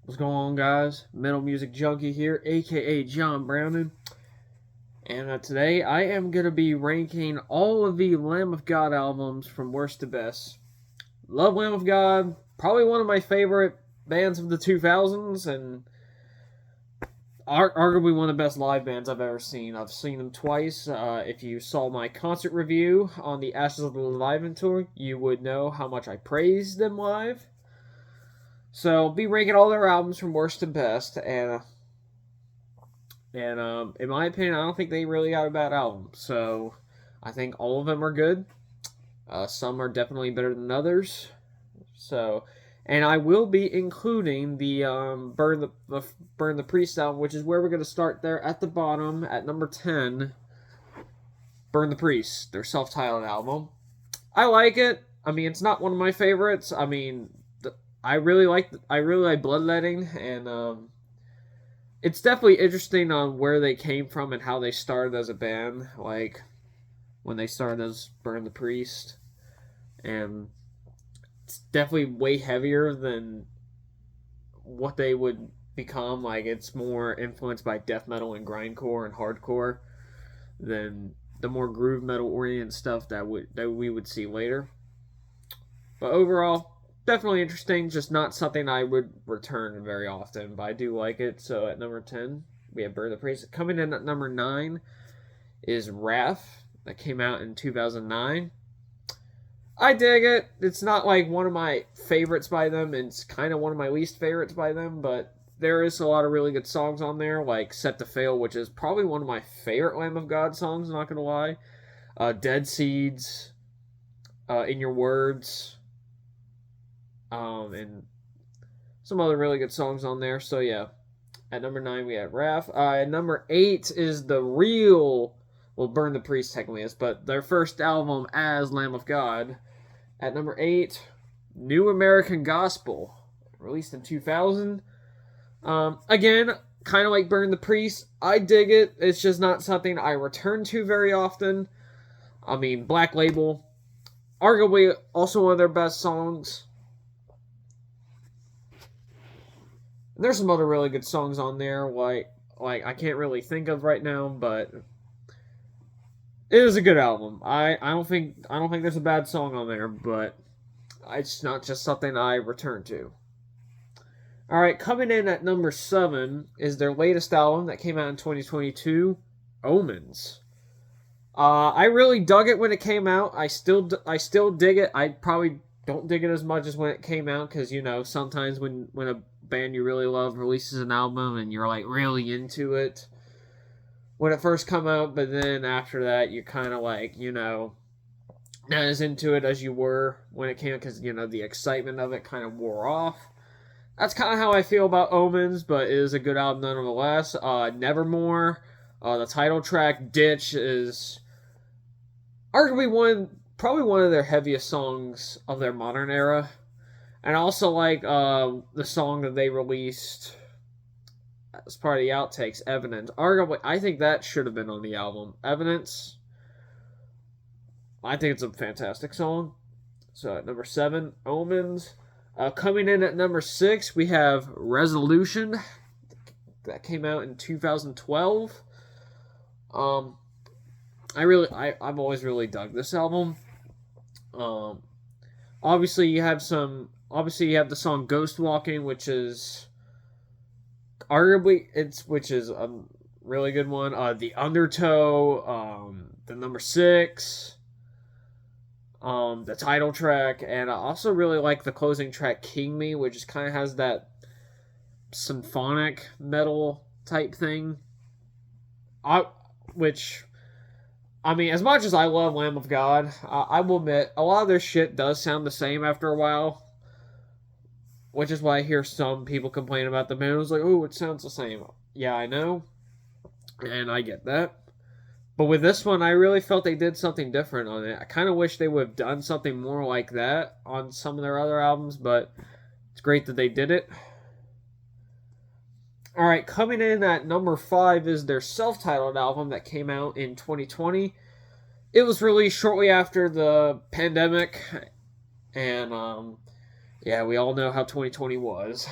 What's going on, guys? Metal Music Junkie here, aka John Browning. And today I am going to be ranking all of the Lamb of God albums from worst to best. Love Lamb of God, probably one of my favorite bands of the 2000s, and arguably one of the best live bands I've ever seen. I've seen them twice. If you saw my concert review on the Ashes of the Leviathan tour, you would know how much I praised them live. So I'll be ranking all their albums from worst to best, and in my opinion, I don't think they really got a bad album. So I think all of them are good. Some are definitely better than others. So, and I will be including the Burn the Priest album, which is where we're going to start there at the bottom at number 10. Burn the Priest, their self-titled album. I like it. I mean, it's not one of my favorites. I mean, I really like Bloodletting, and it's definitely interesting on where they came from and how they started as a band. Like when they started as Burn the Priest, and it's definitely way heavier than what they would become. Like it's more influenced by death metal and grindcore and hardcore than the more groove metal oriented stuff that we would see later. But overall, definitely interesting. Just not something I would return very often, but I do like it. So at number 10, we have Burn the Priest. Coming in at number 9 is Wrath, that came out in 2009. I dig it. It's not like one of my favorites by them, and it's kind of one of my least favorites by them, but there is a lot of really good songs on there, like Set to Fail, which is probably one of my favorite Lamb of God songs, not going to lie. Dead Seeds, In Your Words, and some other really good songs on there. So yeah, at number 9 we have Wrath. At number 8 is the real, well, Burn the Priest technically is, but their first album as Lamb of God. At number 8, New American Gospel, released in 2000. Again, kind of like Burn the Priest, I dig it. It's just not something I return to very often. I mean, Black Label, arguably also one of their best songs. There's some other really good songs on there, like I can't really think of right now, but it is a good album. I don't think there's a bad song on there, but it's not just something I return to. All right, coming in at number 7 is their latest album that came out in 2022, Omens. I really dug it when it came out. I still dig it. I probably don't dig it as much as when it came out because sometimes when a band you really love releases an album and you're like really into it when it first come out, but then after that you're kind of like not as into it as you were when it came out because the excitement of it kind of wore off. That's kind of how I feel about Omens, but it is a good album nonetheless. Nevermore, the title track Ditch is arguably probably one of their heaviest songs of their modern era. And I also like the song that they released as part of the outtakes, Evidence. Arguably, I think that should have been on the album. Evidence, I think it's a fantastic song. So at number 7, Omens. Coming in at number 6, we have Resolution. That came out in 2012. I've always really dug this album. Obviously you have the song Ghost Walking, which is a really good one. The Undertow, the number 6, the title track, and I also really like the closing track King Me, which just kind of has that symphonic metal type thing. As much as I love Lamb of God, I will admit a lot of their shit does sound the same after a while, which is why I hear some people complain about the band. It was like, oh, it sounds the same. Yeah, I know, and I get that. But with this one, I really felt they did something different on it. I kind of wish they would have done something more like that on some of their other albums, but it's great that they did it. All right, coming in at number 5 is their self-titled album that came out in 2020. It was released shortly after the pandemic, and yeah, we all know how 2020 was.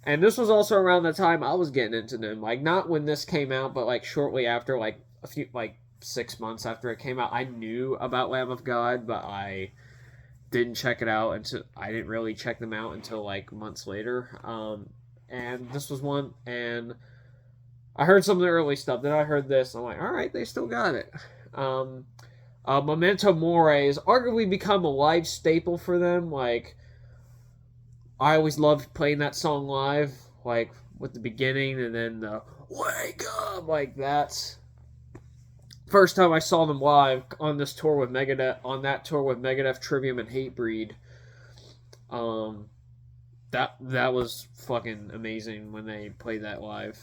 And this was also around the time I was getting into them. Like, not when this came out, but like shortly after, like a few, like 6 months after it came out, I knew about Lamb of God, but I didn't check it out until I didn't really check them out until like months later. And this was one, and I heard some of the early stuff. Then I heard this. I'm like, all right, they still got it. Memento Mori has arguably become a live staple for them. Like, I always loved playing that song live, like with the beginning and then the "Wake Up" like that. First time I saw them live on this tour with Megadeth, on that tour with Megadeth, Trivium, and Hatebreed. That was fucking amazing when they played that live.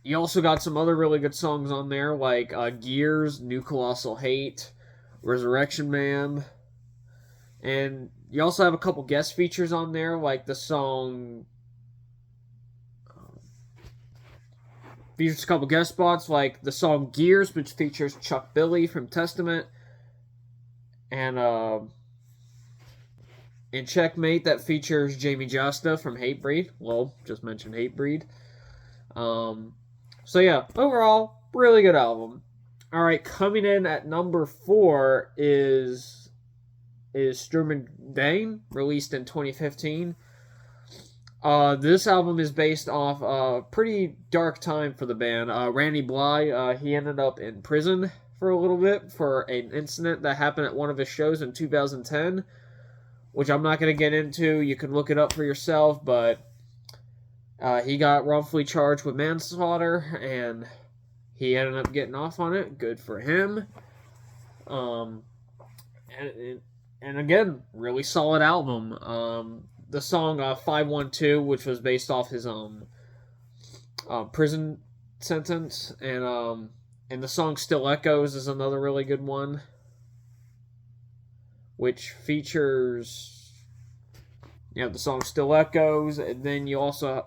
You also got some other really good songs on there, like Gears, New Colossal Hate, Resurrection Man, and you also have a couple guest features on there, like the song. Features a couple guest spots, like the song Gears, which features Chuck Billy from Testament, and in Checkmate, that features Jamie Justa from Hatebreed. Well, just mentioned Hatebreed. So yeah, overall, really good album. Alright, coming in at number 4 is Sturm und Drang, released in 2015. This album is based off a pretty dark time for the band. Randy Bly, he ended up in prison for a little bit for an incident that happened at one of his shows in 2010, which I'm not going to get into. You can look it up for yourself, but he got wrongfully charged with manslaughter, and he ended up getting off on it. Good for him. And again, really solid album. The song 512, which was based off his prison sentence, and the song Still Echoes is another really good one, which features the song Still Echoes, and then you also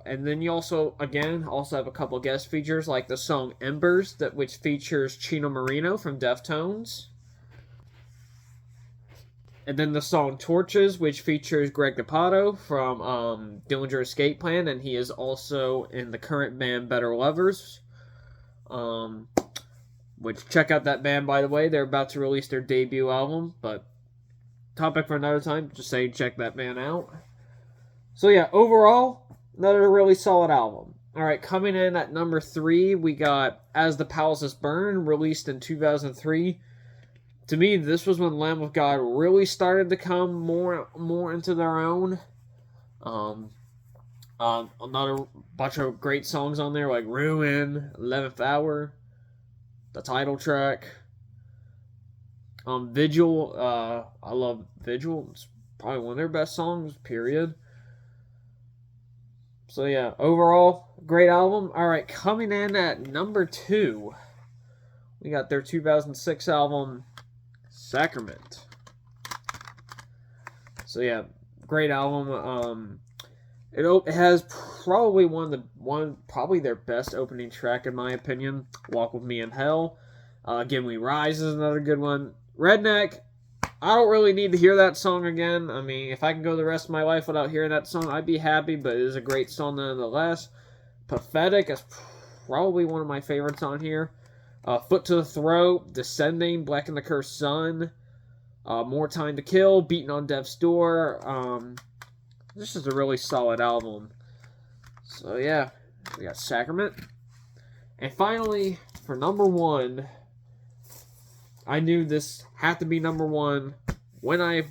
again have a couple guest features, like the song Embers, which features Chino Moreno from Deftones. And then the song Torches, which features Greg DePato from Dillinger Escape Plan, and he is also in the current band Better Lovers. Which, check out that band, by the way. They're about to release their debut album, but topic for another time. Just saying, check that band out. So yeah, overall, another really solid album. Alright, coming in at number 3, we got As the Palaces Burn, released in 2003. To me, this was when Lamb of God really started to come more into their own. Another bunch of great songs on there, like Ruin, 11th Hour, the title track. Vigil, I love Vigil. It's probably one of their best songs, period. So yeah, overall, great album. Alright, coming in at number 2, we got their 2006 album, Sacrament. So yeah, great album. It has probably probably their best opening track in my opinion. Walk with Me in Hell. Again, We Rise is another good one. Redneck, I don't really need to hear that song again. I mean, if I can go the rest of my life without hearing that song, I'd be happy, but it is a great song nonetheless. Pathetic is probably one of my favorites on here. Foot to the Throat, Descending, Black and the Cursed Sun, More Time to Kill, Beating on Death's Door. This is a really solid album. So yeah, we got Sacrament. And finally, for number 1, I knew this had to be number 1 when I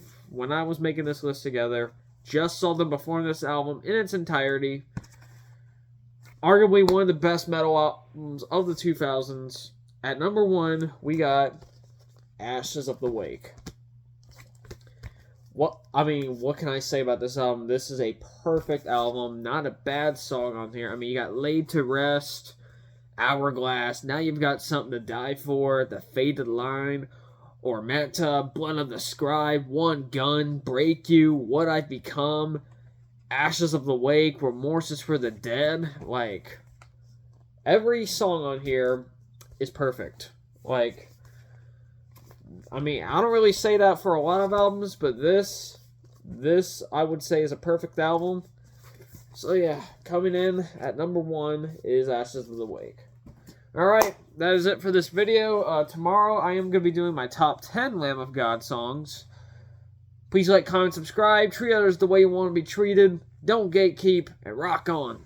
was making this list together. Just saw them perform this album in its entirety. Arguably one of the best metal albums of the 2000s. At number 1, we got Ashes of the Wake. What can I say about this album? This is a perfect album. Not a bad song on here. I mean, you got Laid to Rest, Hourglass, Now You've Got Something to Die For, The Faded Line, Ormanta, Blood of the Scribe, One Gun, Break You, What I've Become, Ashes of the Wake, Remorses for the Dead. Like, every song on here is perfect. Like, I mean, I don't really say that for a lot of albums, but this I would say is a perfect album. So yeah, coming in at number 1 is Ashes of the Wake. Alright, that is it for this video. Tomorrow I am going to be doing my top 10 Lamb of God songs. Please like, comment, subscribe, treat others the way you want to be treated, don't gatekeep, and rock on.